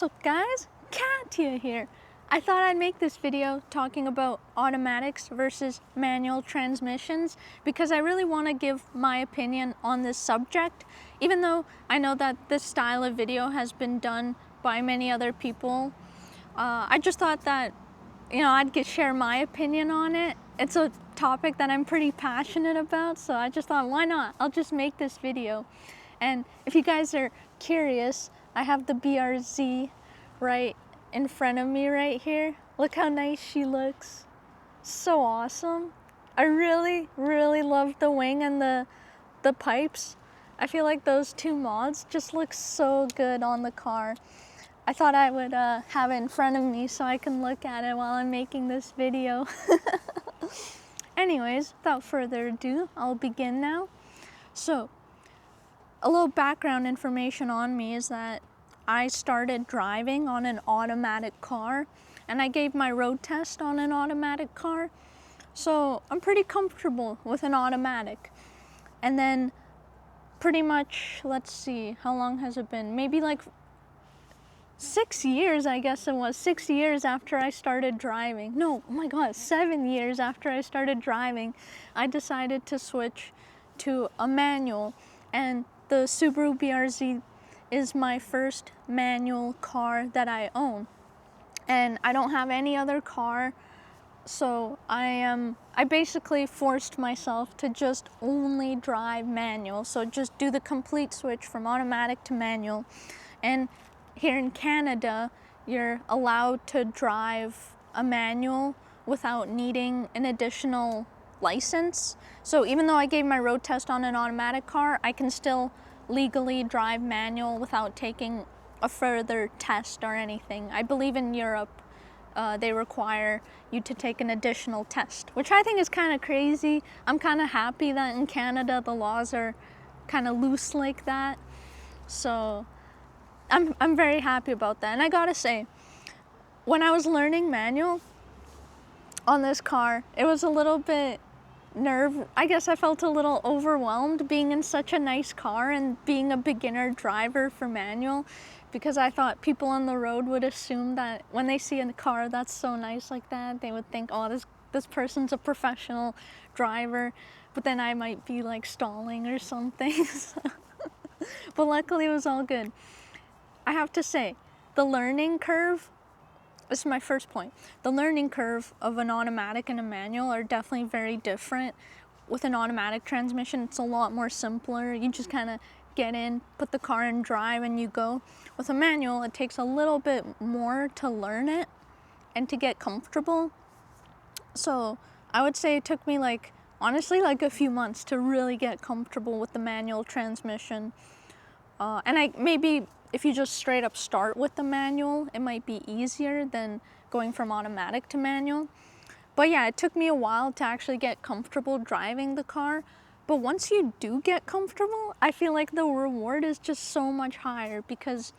What's up guys, Katia here. I thought I'd make this video talking about automatics versus manual transmissions because I really want to give my opinion on this subject, even though I know that this style of video has been done by many other people. I just thought that, I'd share my opinion on it. It's a topic that I'm pretty passionate about, so I just thought, why not? I'll just make this video. And if you guys are curious, I have the BRZ right in front of me right here. Look how nice she looks. So awesome. I really love the wing and the pipes. I feel like those two mods just look so good on the car. I thought I would have it in front of me so I can look at it while I'm making this video. Anyways, without further ado, I'll begin now. So, a little background information on me is that I started driving on an automatic car and I gave my road test on an automatic car. So I'm pretty comfortable with an automatic. And then pretty much, let's see, how long has it been? Maybe like 6 years, I guess it was. 6 years after I started driving. No, oh my God, 7 years after I started driving, I decided to switch to a manual. And the Subaru BRZ is my first manual car that I own. And I don't have any other car, so I basically forced myself to just only drive manual. So just do the complete switch from automatic to manual. And here in Canada, you're allowed to drive a manual without needing an additional license. So even though I gave my road test on an automatic car, I can still legally drive manual without taking a further test or anything. I believe in Europe, they require you to take an additional test, which I think is kind of crazy. I'm kind of happy that in Canada the laws are kind of loose like that. So I'm very happy about that. And I gotta say, when I was learning manual on this car, it was a little bit I guess I felt a little overwhelmed being in such a nice car and being a beginner driver for manual, because I thought people on the road would assume that when they see a car that's so nice like that, they would think, oh, this person's a professional driver, but then I might be like stalling or something. But luckily it was all good. I have to say, the learning curve, this is my first point. The learning curve of an automatic and a manual are definitely very different. With an automatic transmission, it's a lot more simpler. You just kind of get in, put the car in drive, and you go. With a manual, it takes a little bit more to learn it and to get comfortable. So I would say it took me honestly a few months to really get comfortable with the manual transmission. And maybe if you just straight up start with the manual, it might be easier than going from automatic to manual. But yeah, it took me a while to actually get comfortable driving the car. But once you do get comfortable, I feel like the reward is just so much higher because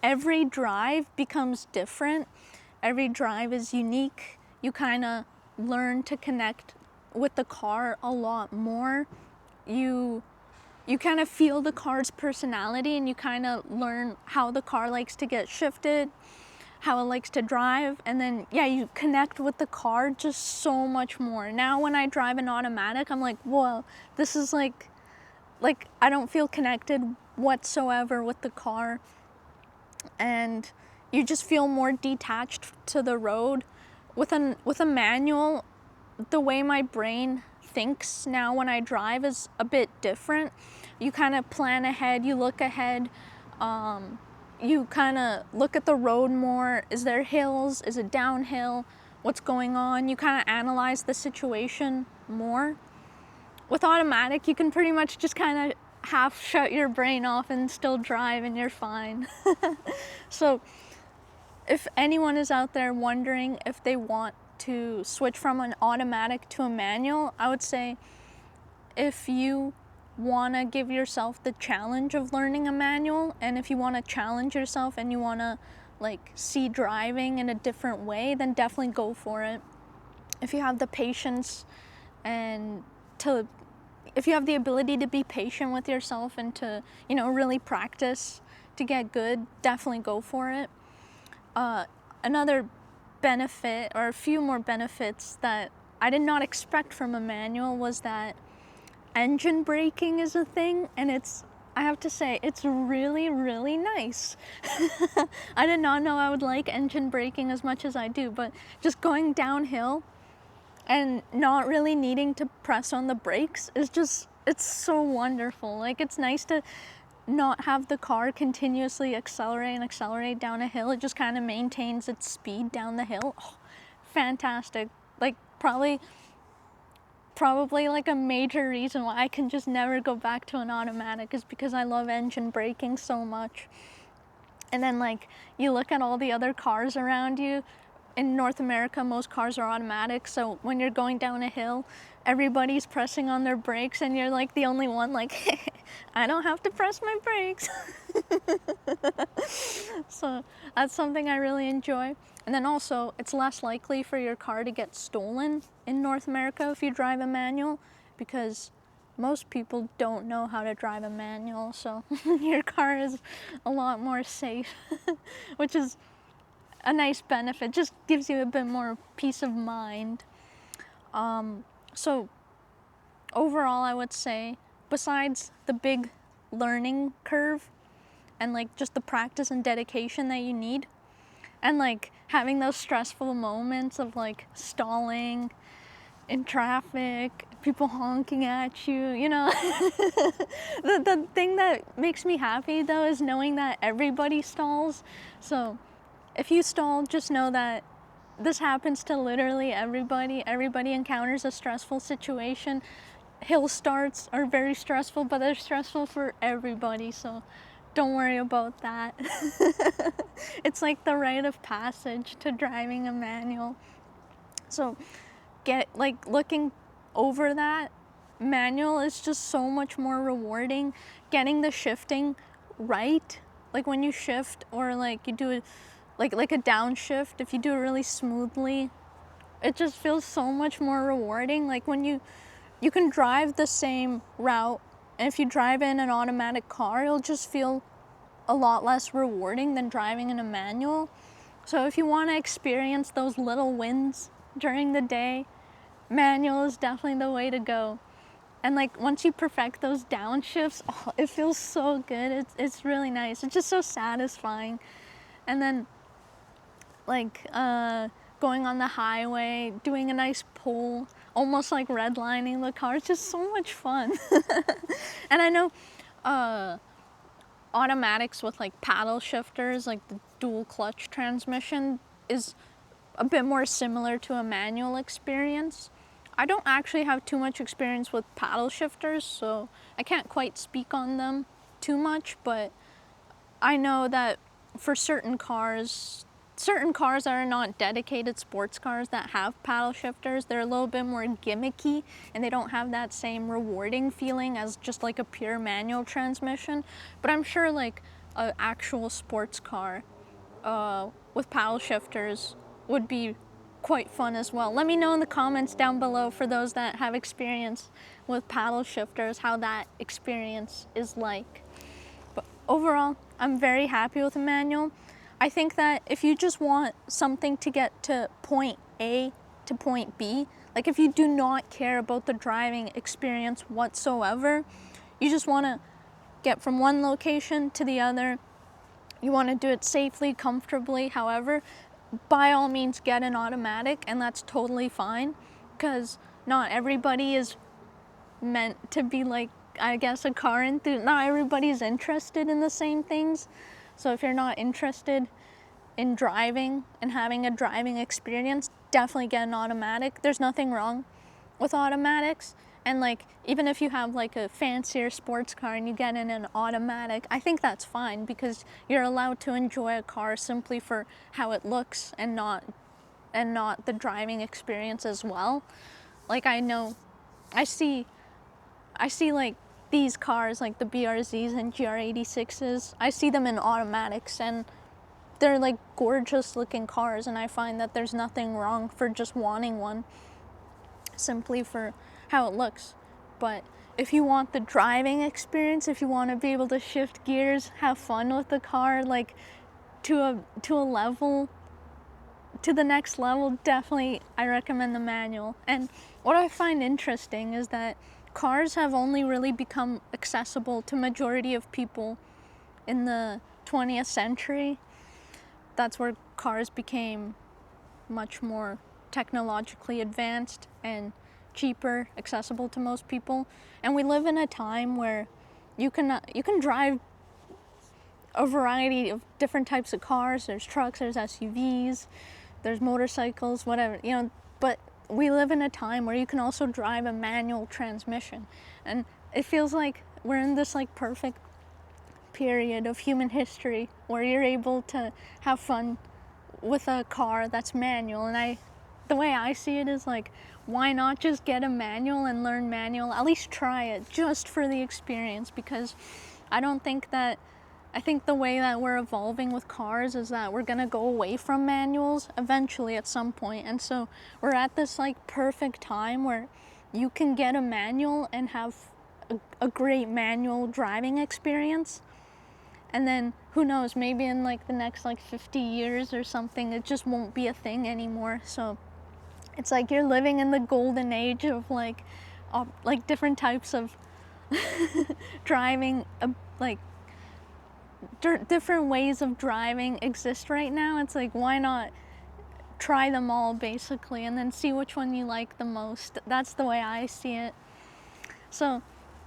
every drive becomes different. Every drive is unique. You kind of learn to connect with the car a lot more. You kind of feel the car's personality and you kind of learn how the car likes to get shifted, how it likes to drive, and then, yeah, you connect with the car just so much more. Now when I drive an automatic, I'm like, whoa, this is like I don't feel connected whatsoever with the car, and you just feel more detached to the road. With a manual, the way my brain thinks now when I drive is a bit different. You kind of plan ahead, you look ahead, you kind of look at the road more. Is there hills? Is it downhill? What's going on? You kind of analyze the situation more. With automatic, you can pretty much just kind of half shut your brain off and still drive and you're fine. So if anyone is out there wondering if they want to switch from an automatic to a manual, I would say if you want to give yourself the challenge of learning a manual, and if you want to challenge yourself and you want to see driving in a different way, then definitely go for it. If you have the patience and if you have the ability to be patient with yourself and to really practice to get good, definitely go for it. Another benefit, or a few more benefits that I did not expect from a manual, was that engine braking is a thing, and I have to say, it's really, really nice. I did not know I would like engine braking as much as I do, but just going downhill and not really needing to press on the brakes is just, it's so wonderful. Like, it's nice to not have the car continuously accelerate and accelerate down a hill. It just kind of maintains its speed down the hill. Oh, fantastic. Like, probably like a major reason why I can just never go back to an automatic is because I love engine braking so much. And then, like, you look at all the other cars around you. In North America, most cars are automatic, so when you're going down a hill, everybody's pressing on their brakes and you're like the only one, like, I don't have to press my brakes. So that's something I really enjoy. And then also, it's less likely for your car to get stolen in North America if you drive a manual, because most people don't know how to drive a manual, so your car is a lot more safe, which is a nice benefit. Just gives you a bit more peace of mind. So overall, I would say, besides the big learning curve and like just the practice and dedication that you need, and like having those stressful moments of like stalling in traffic, people honking at you, you know. The thing that makes me happy though is knowing that everybody stalls. So if you stall, just know that this happens to literally everybody. Everybody encounters a stressful situation. Hill starts are very stressful, but they're stressful for everybody, so don't worry about that. It's like the rite of passage to driving a manual. So looking over that, manual is just so much more rewarding. Getting the shifting right, like when you shift or like you do it like a downshift, if you do it really smoothly, it just feels so much more rewarding. Like when you can drive the same route, and if you drive in an automatic car, it'll just feel a lot less rewarding than driving in a manual. So if you want to experience those little wins during the day, manual is definitely the way to go. And like once you perfect those downshifts, oh, it feels so good. It's really nice. It's just so satisfying. And then like going on the highway, doing a nice pull, almost like redlining the car. It's just so much fun. And I know automatics with like paddle shifters, like the dual clutch transmission, is a bit more similar to a manual experience. I don't actually have too much experience with paddle shifters, so I can't quite speak on them too much, but I know that for certain cars that are not dedicated sports cars that have paddle shifters, they're a little bit more gimmicky and they don't have that same rewarding feeling as just like a pure manual transmission. But I'm sure like an actual sports car with paddle shifters would be quite fun as well. Let me know in the comments down below, for those that have experience with paddle shifters, how that experience is like. But overall, I'm very happy with a manual. I think that if you just want something to get to point A to point B, like if you do not care about the driving experience whatsoever, you just want to get from one location to the other, you want to do it safely, comfortably, however, by all means get an automatic, and that's totally fine, because not everybody is meant to be like, I guess, a car enthusiast. Not everybody's interested in the same things. So if you're not interested in driving and having a driving experience, definitely get an automatic. There's nothing wrong with automatics. And like, even if you have like a fancier sports car and you get in an automatic, I think that's fine, because you're allowed to enjoy a car simply for how it looks and not the driving experience as well. Like I see like these cars, like the BRZs and GR86s, I see them in automatics and they're like gorgeous looking cars, and I find that there's nothing wrong for just wanting one simply for how it looks. But if you want the driving experience, if you want to be able to shift gears, have fun with the car, like to a level, to the next level, definitely I recommend the manual. And what I find interesting is that cars have only really become accessible to majority of people in the 20th century. That's where cars became much more technologically advanced and cheaper, accessible to most people. And we live in a time where you can drive a variety of different types of cars. There's trucks, there's SUVs, there's motorcycles, whatever, you know, but we live in a time where you can also drive a manual transmission. And it feels like we're in this like perfect period of human history where you're able to have fun with a car that's manual. And the way I see it is like, why not just get a manual and learn manual? At least try it just for the experience, because I think the way that we're evolving with cars is that we're gonna go away from manuals eventually at some point. And so we're at this like perfect time where you can get a manual and have a great manual driving experience. And then who knows, maybe in like the next like 50 years or something, it just won't be a thing anymore. So it's like you're living in the golden age of like different types of driving, like different ways of driving exist right now. It's like, why not try them all basically and then see which one you like the most. That's the way I see it. So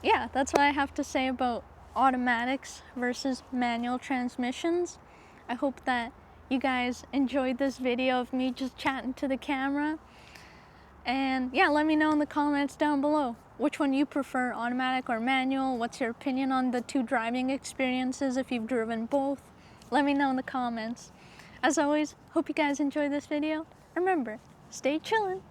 yeah, that's what I have to say about automatics versus manual transmissions. I hope that you guys enjoyed this video of me just chatting to the camera. And yeah, let me know in the comments down below which one you prefer, automatic or manual. What's your opinion on the two driving experiences if you've driven both? Let me know in the comments. As always, hope you guys enjoyed this video. Remember, stay chillin'.